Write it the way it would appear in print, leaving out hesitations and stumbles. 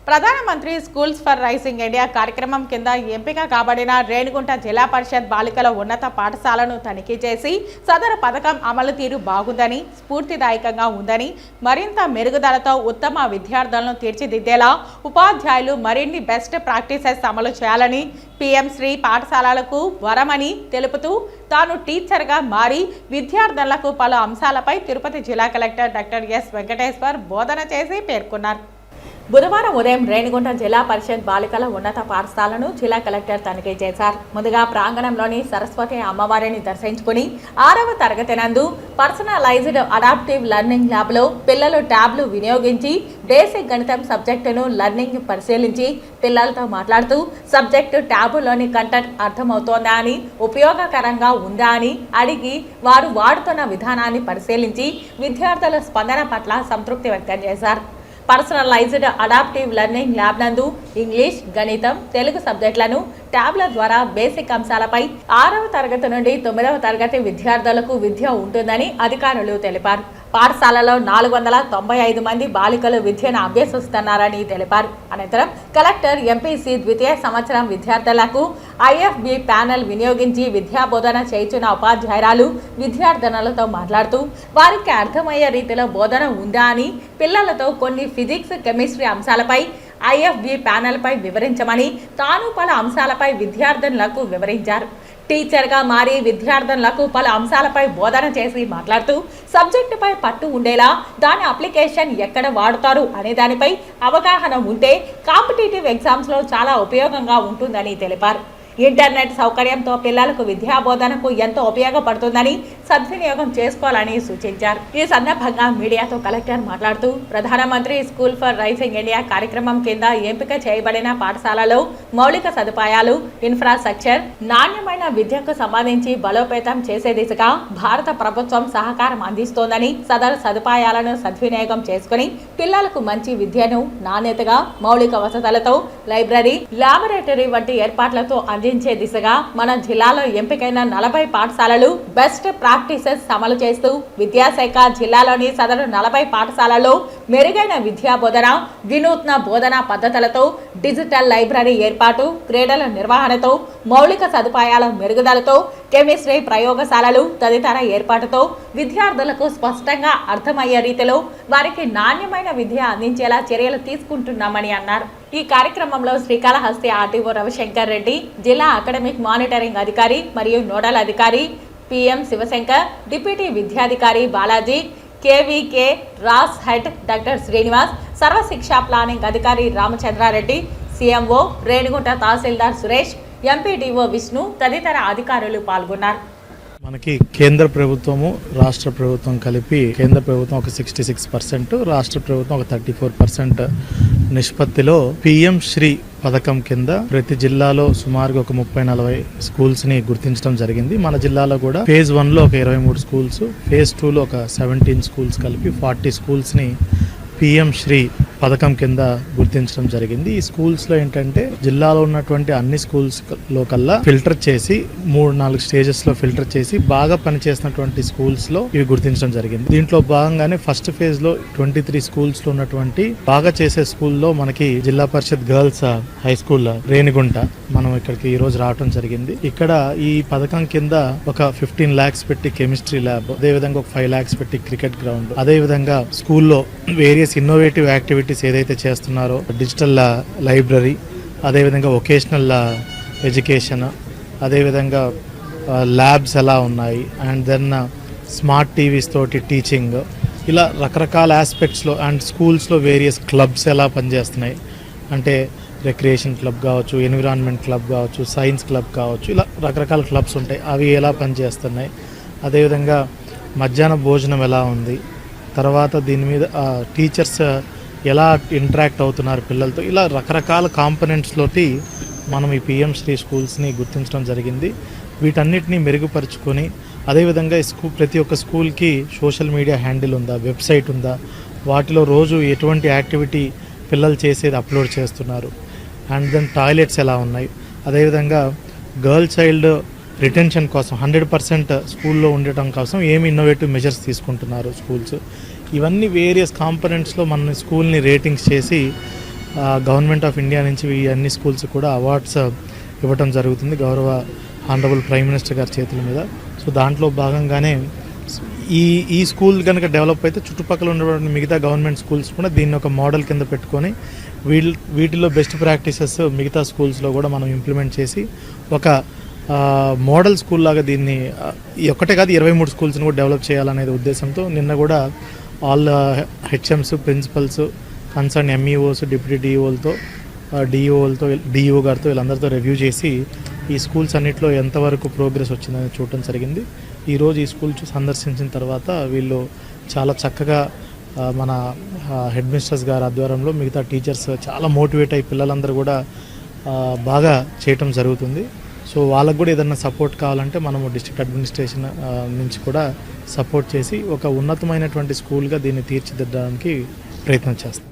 ప్రధానమంత్రి schools for rising India కార్యక్రమం కింద ఎంపిక కాబడిన రేణిగుంట జిల్లా పరిషత్ బాలికల ఉన్నత పాఠశాలను తనిఖీ చేసి సదరు పథకం అమలు తీరు బాగుందని, స్ఫూర్తిదాయకంగా ఉందని, మరింత మెరుగుదలతో ఉత్తమ విద్యార్థులను తీర్చిదిద్దేలా ఉపాధ్యాయులు మరిన్ని బెస్ట్ ప్రాక్టీసెస్ అమలు చేయాలని పీఎం శ్రీ పాఠశాలలకు వరమని తెలుపుతూ తాను టీచర్గా మారి విద్యార్థులకు పలు అంశాలపై తిరుపతి జిల్లా కలెక్టర్ డాక్టర్ ఎస్ వెంకటేశ్వర్ బోధన చేసి పేర్కొన్నారు. బుధవారం ఉదయం రేణిగుంట జిల్లా పరిషత్ బాలికల ఉన్నత పాఠశాలను జిల్లా కలెక్టర్ తనిఖీ చేశారు. ముందుగా ప్రాంగణంలోని సరస్వతి అమ్మవారిని దర్శించుకుని 6వ తరగతి నందు పర్సనలైజ్డ్ అడాప్టివ్ లెర్నింగ్ ల్యాబ్లో పిల్లలు ట్యాబ్లు వినియోగించి బేసిక్ గణితం సబ్జెక్టును లెర్నింగ్ పరిశీలించి పిల్లలతో మాట్లాడుతూ సబ్జెక్టు ట్యాబులోని కంటెంట్ అర్థమవుతోందా అని, ఉపయోగకరంగా ఉందా అని అడిగి వారు వాడుతున్న విధానాన్ని పరిశీలించి విద్యార్థుల స్పందన పట్ల సంతృప్తి వ్యక్తం చేశారు. పర్సనలైజ్డ్ అడాప్టివ్ లెర్నింగ్ ల్యాబ్ నందు ఇంగ్లీష్, గణితం, తెలుగు సబ్జెక్టులను ట్యాబ్ల ద్వారా బేసిక్ అంశాలపై 6వ తరగతి నుండి 9వ తరగతి విద్యార్థులకు విద్య ఉంటుందని అధికారులు తెలిపారు. పాఠశాలలో 495 మంది బాలికలు విద్యను అభ్యసిస్తున్నారని తెలిపారు. అనంతరం కలెక్టర్ ఎంపీసీ ద్వితీయ సంవత్సరం విద్యార్థులకు ఐఎఫ్బి ప్యానెల్ వినియోగించి విద్యాబోధన చేయుచున్న ఉపాధ్యాయురాలు విద్యార్థినులతో మాట్లాడుతూ వారికి అర్థమయ్యే రీతిలో బోధన ఉందా అని, పిల్లలతో కొన్ని ఫిజిక్స్, కెమిస్ట్రీ అంశాలపై ఐఎఫ్బి ప్యానెల్పై వివరించమని తాను పలు అంశాలపై విద్యార్థినులకు వివరించారు. టీచర్గా మారి విద్యార్థులకు పలు అంశాలపై బోధన చేసి మాట్లాడుతూ సబ్జెక్టుపై పట్టు ఉండేలా దాని అప్లికేషన్ ఎక్కడ వాడుతారు అనే దానిపై అవగాహన ఉంటే కాంపిటేటివ్ ఎగ్జామ్స్లో చాలా ఉపయోగంగా ఉంటుందని తెలిపారు. ఇంటర్నెట్ సౌకర్యంతో పిల్లలకు విద్యాబోధనకు ఎంతో ఉపయోగపడుతుందని సద్వినియోగం చేసుకోవాలని సూచించారు. ఈ సందర్భంగా మీడియాతో కలెక్టర్ మాట్లాడుతూ ప్రధానమంత్రి స్కూల్ ఫర్ రైజింగ్ ఇండియా కార్యక్రమం కింద ఎంపిక చేయబడిన పాఠశాలలో మౌలిక సదుపాయాలు, ఇన్ఫ్రాస్ట్రక్చర్, నాణ్యమైన విద్యకు సంబంధించి బలోపేతం చేసే దిశగా భారత ప్రభుత్వం సహకారం అందిస్తోందని, సదరు సదుపాయాలను సద్వినియోగం చేసుకుని పిల్లలకు మంచి విద్యను నాణ్యతగా మౌలిక వసతులతో లైబ్రరీ, లాబొరేటరీ వంటి ఏర్పాట్లతో అందించే దిశగా మన జిల్లాలో ఎంపికైన 40 పాఠశాలలు బెస్ట్ ప్రాక్టీసెస్ అమలు చేస్తూ విద్యాశాఖ జిల్లాలోని సదరు 40 పాఠశాలలో మెరుగైన విద్యా బోధన, వినూత్న బోధనా పద్ధతులతో, డిజిటల్ లైబ్రరీ ఏర్పాటు, క్రీడల నిర్వహణతో, మౌలిక సదుపాయాల మెరుగుదలతో, కెమిస్ట్రీ ప్రయోగశాలలు తదితర ఏర్పాటుతో విద్యార్థులకు స్పష్టంగా అర్థమయ్యే రీతిలో వారికి నాణ్యమైన విద్య అందించేలా చర్యలు తీసుకుంటున్నామని అన్నారు. ఈ కార్యక్రమంలో శ్రీకాళహస్తి ఆర్టీఓ రవిశంకర్ రెడ్డి, జిల్లా అకాడమిక్ మానిటరింగ్ అధికారి మరియు నోడల్ అధికారి పిఎం శివశంకర్, డిప్యూటీ విద్యాధికారి Balaji, KVK RAS head doctor Srinivas, Sarva Shiksha planning అధికారి రామచంద్రారెడ్డి, సిఎంఓ రేణిగుంట తహసీల్దార్ సురేష్, ఎంపీడీఓ విష్ణు తదితర అధికారులు పాల్గొన్నారు. మనకి కేంద్ర ప్రభుత్వము, రాష్ట్ర ప్రభుత్వం కలిపి కేంద్ర ప్రభుత్వం ఒక 66%, రాష్ట్ర ప్రభుత్వం ఒక 34% నిష్పత్తిలో పిఎం శ్రీ పథకం కింద ప్రతి జిల్లాలో సుమారుగా ఒక 30-40 స్కూల్స్ ని గుర్తించడం జరిగింది. మన జిల్లాలో కూడా ఫేజ్ 1లో ఒక 23 స్కూల్స్, ఫేజ్ 2లో ఒక 17 స్కూల్స్ కలిపి 40 స్కూల్స్ ని పిఎం శ్రీ పథకం కింద గుర్తించడం జరిగింది. ఈ స్కూల్స్లో ఏంటంటే జిల్లాలో ఉన్నటువంటి అన్ని స్కూల్స్లో కల్లా ఫిల్టర్ చేసి 3-4 స్టేజెస్లో ఫిల్టర్ చేసి బాగా పనిచేసినటువంటి స్కూల్స్లో ఇవి గుర్తించడం జరిగింది. దీంట్లో భాగంగానే ఫస్ట్ ఫేజ్లో 23 స్కూల్స్లో ఉన్నటువంటి బాగా చేసే స్కూల్లో మనకి జిల్లా పరిషత్ గర్ల్స్ హై స్కూల్ రేణిగుంట మనం ఇక్కడికి ఈ రోజు రావడం జరిగింది. ఇక్కడ ఈ పథకం కింద ఒక 15 lakhs పెట్టి కెమిస్ట్రీ ల్యాబ్, అదేవిధంగా ఒక 5 lakhs పెట్టి క్రికెట్ గ్రౌండ్, అదేవిధంగా స్కూల్లో వేరియస్ ఇన్నోవేటివ్ యాక్టివిటీస్ ఏదైతే చేస్తున్నారో డిజిటల్ లైబ్రరీ, అదేవిధంగా వొకేషనల్ ఎడ్యుకేషన్, అదేవిధంగా ల్యాబ్స్ ఎలా ఉన్నాయి, అండ్ దెన్ స్మార్ట్ టీవీస్ తోటి టీచింగ్, ఇలా రకరకాల ఆస్పెక్ట్స్లో, అండ్ స్కూల్స్లో వేరియస్ క్లబ్స్ ఎలా పనిచేస్తున్నాయి అంటే రిక్రియేషన్ క్లబ్ కావచ్చు, ఎన్విరాన్మెంట్ క్లబ్ కావచ్చు, సైన్స్ క్లబ్ కావచ్చు, ఇలా రకరకాల క్లబ్స్ ఉంటాయి, అవి ఎలా పనిచేస్తున్నాయి, అదేవిధంగా మధ్యాహ్న భోజనం ఎలా ఉంది, తర్వాత దీని మీద టీచర్స్ ఎలా ఇంటరాక్ట్ అవుతున్నారు పిల్లలతో, ఇలా రకరకాల కాంపనెంట్స్లోటి మనం ఈ పిఎం శ్రీ స్కూల్స్ని గుర్తించడం జరిగింది. వీటన్నిటిని మెరుగుపరుచుకొని అదేవిధంగా ప్రతి ఒక్క స్కూల్కి సోషల్ మీడియా హ్యాండిల్ ఉందా, వెబ్సైట్ ఉందా, వాటిలో రోజు ఎటువంటి యాక్టివిటీ పిల్లలు చేసేది అప్లోడ్ చేస్తున్నారు, అండ్ దెన్ టాయిలెట్స్ ఎలా ఉన్నాయి, అదేవిధంగా గర్ల్ చైల్డ్ రిటెన్షన్ కోసం 100% స్కూల్లో ఉండటం కోసం ఏమి ఇన్నోవేటివ్ మెజర్స్ తీసుకుంటున్నారు స్కూల్స్, ఇవన్నీ వేరియస్ కాంపనెంట్స్లో మన స్కూల్ని రేటింగ్స్ చేసి గవర్నమెంట్ ఆఫ్ ఇండియా నుంచి ఈ అన్ని స్కూల్స్ కూడా అవార్డ్స్ ఇవ్వటం జరుగుతుంది గౌరవ ఆనరబుల్ ప్రైమ్ మినిస్టర్ గారి చేతుల మీద. సో దాంట్లో భాగంగానే ఈ స్కూల్ కనుక డెవలప్ అయితే చుట్టుపక్కల ఉన్నటువంటి మిగతా గవర్నమెంట్ స్కూల్స్ కూడా దీన్ని ఒక మోడల్ కింద పెట్టుకొని వీటిలో బెస్ట్ ప్రాక్టీసెస్ మిగతా స్కూల్స్లో కూడా మనం ఇంప్లిమెంట్ చేసి ఒక మోడల్ స్కూల్ లాగా దీన్ని ఒక్కటే కాదు 23 స్కూల్స్ని కూడా డెవలప్ చేయాలనేది ఉద్దేశంతో నిన్న కూడా all HMs principals concern MEOs deputy డిఈఓలతో డిఈఓ గారితో వీళ్ళందరితో రివ్యూ చేసి ఈ స్కూల్స్ అన్నింటిలో ఎంతవరకు ప్రోగ్రెస్ వచ్చిందని చూడటం జరిగింది. ఈరోజు ఈ స్కూల్ సందర్శించిన తర్వాత వీళ్ళు చాలా చక్కగా మన హెడ్ మిస్టర్స్ గారి ఆధ్వర్యంలో మిగతా టీచర్స్ చాలా మోటివేట్ అయ్యి పిల్లలందరూ కూడా బాగా చేయటం జరుగుతుంది. సో వాళ్ళకు కూడా ఏదైనా సపోర్ట్ కావాలంటే మనము డిస్ట్రిక్ట్ అడ్మినిస్ట్రేషన్ నుంచి కూడా సపోర్ట్ చేసి ఒక ఉన్నతమైనటువంటి స్కూల్గా దీన్ని తీర్చిదిద్దడానికి ప్రయత్నం చేస్తాం.